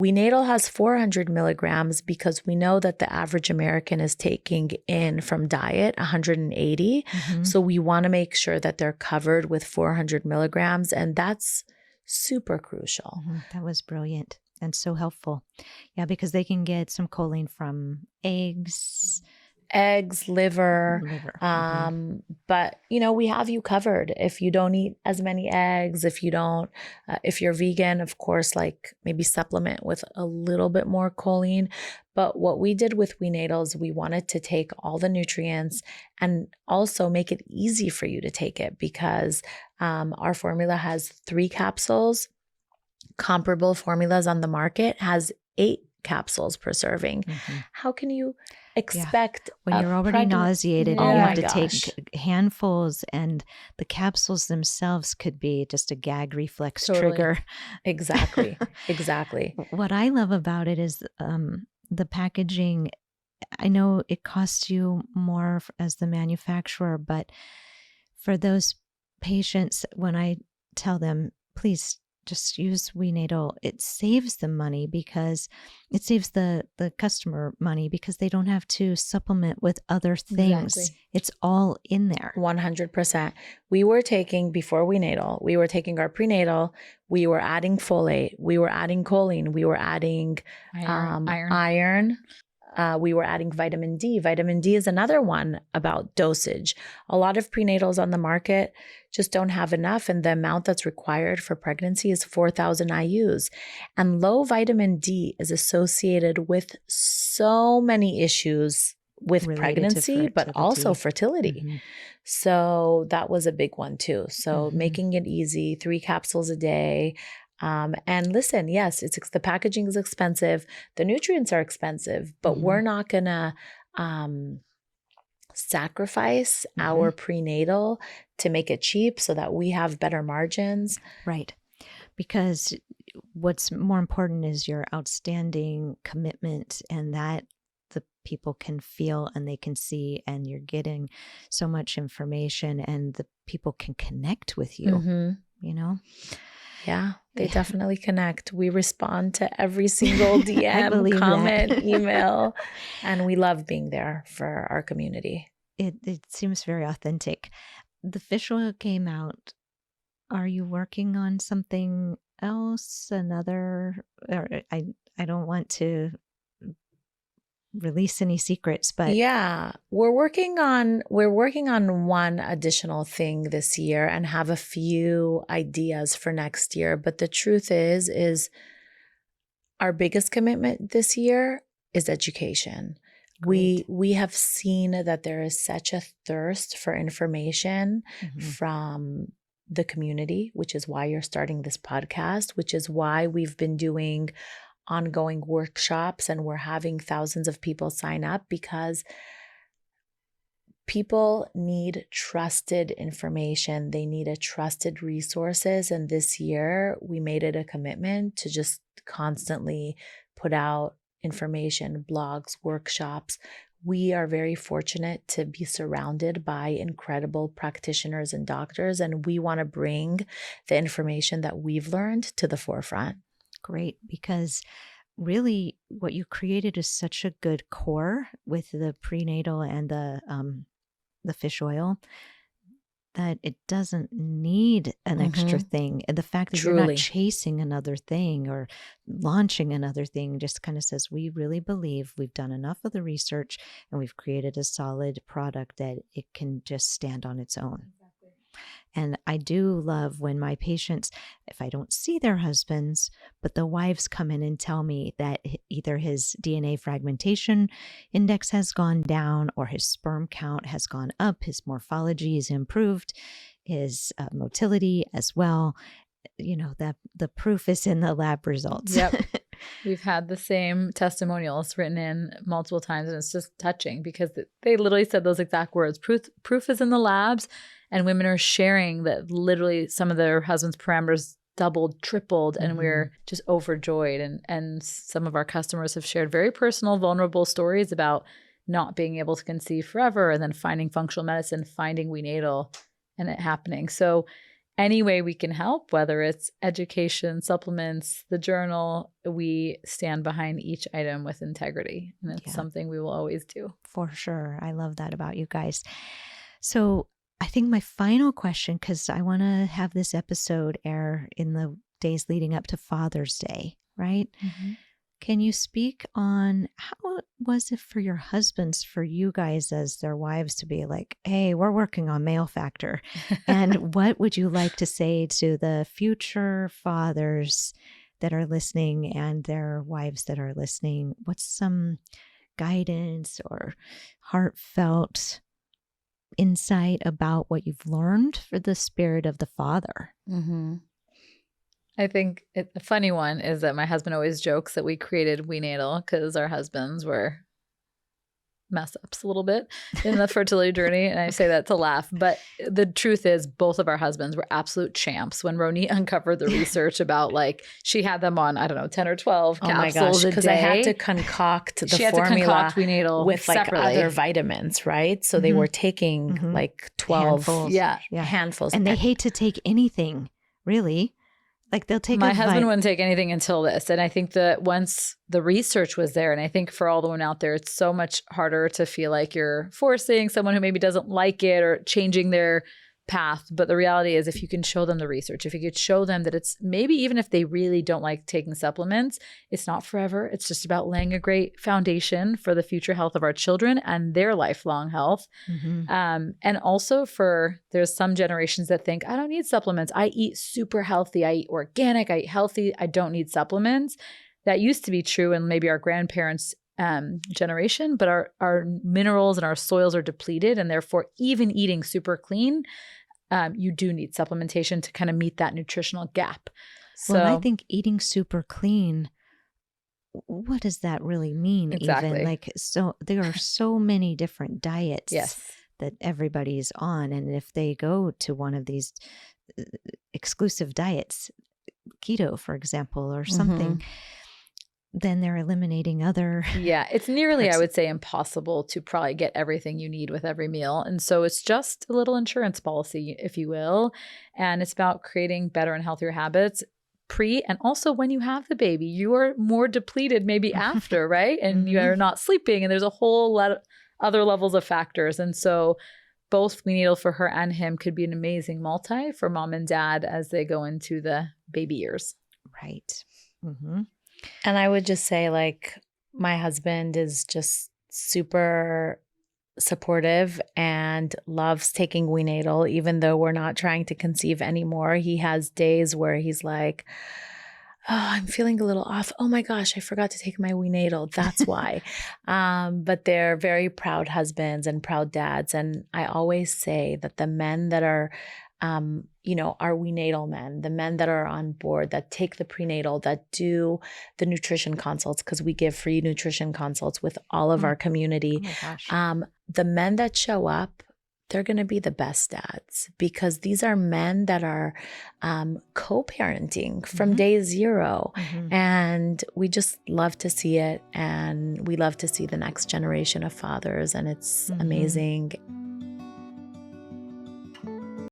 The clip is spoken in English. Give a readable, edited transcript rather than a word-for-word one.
WeNatal has 400 milligrams because we know that the average American is taking in from diet 180. So we want to make sure that they're covered with 400 milligrams. And that's super crucial. That was brilliant and so helpful. Yeah, because they can get some choline from eggs, liver. But we have you covered. If you don't eat as many eggs, if you're vegan, of course, like maybe supplement with a little bit more choline. But what we did with WeNatal is we wanted to take all the nutrients and also make it easy for you to take it, because our formula has 3 capsules. Comparable formulas on the market has 8 capsules per serving. How can you expect when you're already nauseated and you have to take handfuls, and the capsules themselves could be just a gag reflex trigger? Exactly. What I love about it is the packaging. I know it costs you more as the manufacturer, but for those patients, when I tell them, please just use WeNatal, it saves them money, because it saves the customer money, because they don't have to supplement with other things. Exactly. It's all in there. 100%. We were taking, before WeNatal, we were taking our prenatal, we were adding folate, we were adding choline, we were adding iron. We were adding vitamin D. Vitamin D is another one about dosage. A lot of prenatals on the market just don't have enough, and the amount that's required for pregnancy is 4,000 IUs. And low vitamin D is associated with so many issues with pregnancy, but also fertility. So that was a big one too. So making it easy, 3 capsules a day. And listen, yes, the packaging is expensive. The nutrients are expensive, but we're not going to sacrifice our prenatal to make it cheap so that we have better margins. Right. Because what's more important is your outstanding commitment, and that the people can feel and they can see, and you're getting so much information, and the people can connect with you, Yeah, they definitely connect. We respond to every single DM, comment, email, and we love being there for our community. It seems very authentic. The fish oil came out. Are you working on something else? I don't want to release any secrets, but yeah, we're working on one additional thing this year and have a few ideas for next year. But the truth is our biggest commitment this year is education. Great. We have seen that there is such a thirst for information from the community, which is why you're starting this podcast, which is why we've been doing ongoing workshops, and we're having thousands of people sign up, because people need trusted information. They need trusted resources. And this year we made it a commitment to just constantly put out information, blogs, workshops. We are very fortunate to be surrounded by incredible practitioners and doctors, and we want to bring the information that we've learned to the forefront. Great, because really what you created is such a good core with the prenatal and the fish oil that it doesn't need an extra thing. And the fact that you're not chasing another thing or launching another thing just kind of says, we really believe we've done enough of the research and we've created a solid product that it can just stand on its own. And I do love when my patients, if I don't see their husbands, but the wives come in and tell me that either his DNA fragmentation index has gone down or his sperm count has gone up, his morphology is improved, his motility as well. That the proof is in the lab results. Yep. We've had the same testimonials written in multiple times, and it's just touching because they literally said those exact words. Proof is in the labs. And women are sharing that literally some of their husband's parameters doubled, tripled, and we're just overjoyed. And some of our customers have shared very personal, vulnerable stories about not being able to conceive forever and then finding functional medicine, finding WeNatal, and it happening. So any way we can help, whether it's education, supplements, the journal, we stand behind each item with integrity. And it's something we will always do. For sure. I love that about you guys. So I think my final question, because I want to have this episode air in the days leading up to Father's Day, right? Mm-hmm. Can you speak on how was it for your husbands, for you guys as their wives, to be like, hey, we're working on male factor? And what would you like to say to the future fathers that are listening and their wives that are listening? What's some guidance or heartfelt insight about what you've learned for the spirit of the father? Mm-hmm. I think the funny one is that my husband always jokes that we created WeNatal because our husbands were mess ups a little bit in the fertility journey. And I say that to laugh. But the truth is both of our husbands were absolute champs. When Roni uncovered the research about she had them on, 10 or 12 capsules a day. Because I had to concoct the formula WeNatal with separately. Other vitamins, right? So they were taking 12 handfuls. And they hate to take anything, really. They'll take my husband wouldn't take anything until this. And I think that once the research was there, and I think for all the women out there, it's so much harder to feel like you're forcing someone who maybe doesn't like it or changing their path. But the reality is, if you can show them the research, if you could show them that it's maybe even if they really don't like taking supplements, it's not forever. It's just about laying a great foundation for the future health of our children and their lifelong health. Mm-hmm. And also there's some generations that think, I don't need supplements. I eat super healthy. I eat organic. I eat healthy. I don't need supplements. That used to be true in maybe our grandparents' generation, but our minerals and our soils are depleted, and therefore even eating super clean, you do need supplementation to kind of meet that nutritional gap. Well, I think eating super clean, what does that really mean? Exactly. Even so there are so many different diets yes. that everybody's on. And if they go to one of these exclusive diets, keto, for example, or something, then they're eliminating other. Yeah, it's nearly, I would say, impossible to probably get everything you need with every meal. And so it's just a little insurance policy, if you will. And it's about creating better and healthier habits pre and also when you have the baby. You are more depleted maybe after, right? And you are not sleeping. And there's a whole lot of other levels of factors. And so both WeNatal for her and him could be an amazing multi for mom and dad as they go into the baby years. Right. Mm-hmm. And I would just say, my husband is just super supportive and loves taking WeNatal, even though we're not trying to conceive anymore. He has days where he's like, oh, I'm feeling a little off. Oh my gosh, I forgot to take my WeNatal. That's why. But they're very proud husbands and proud dads. And I always say that the men that are our WeNatal men, the men that are on board, that take the prenatal, that do the nutrition consults, because we give free nutrition consults with all of our community. Oh my gosh. The men that show up, they're going to be the best dads, because these are men that are co-parenting from day zero. And we just love to see it. And we love to see the next generation of fathers. And it's amazing.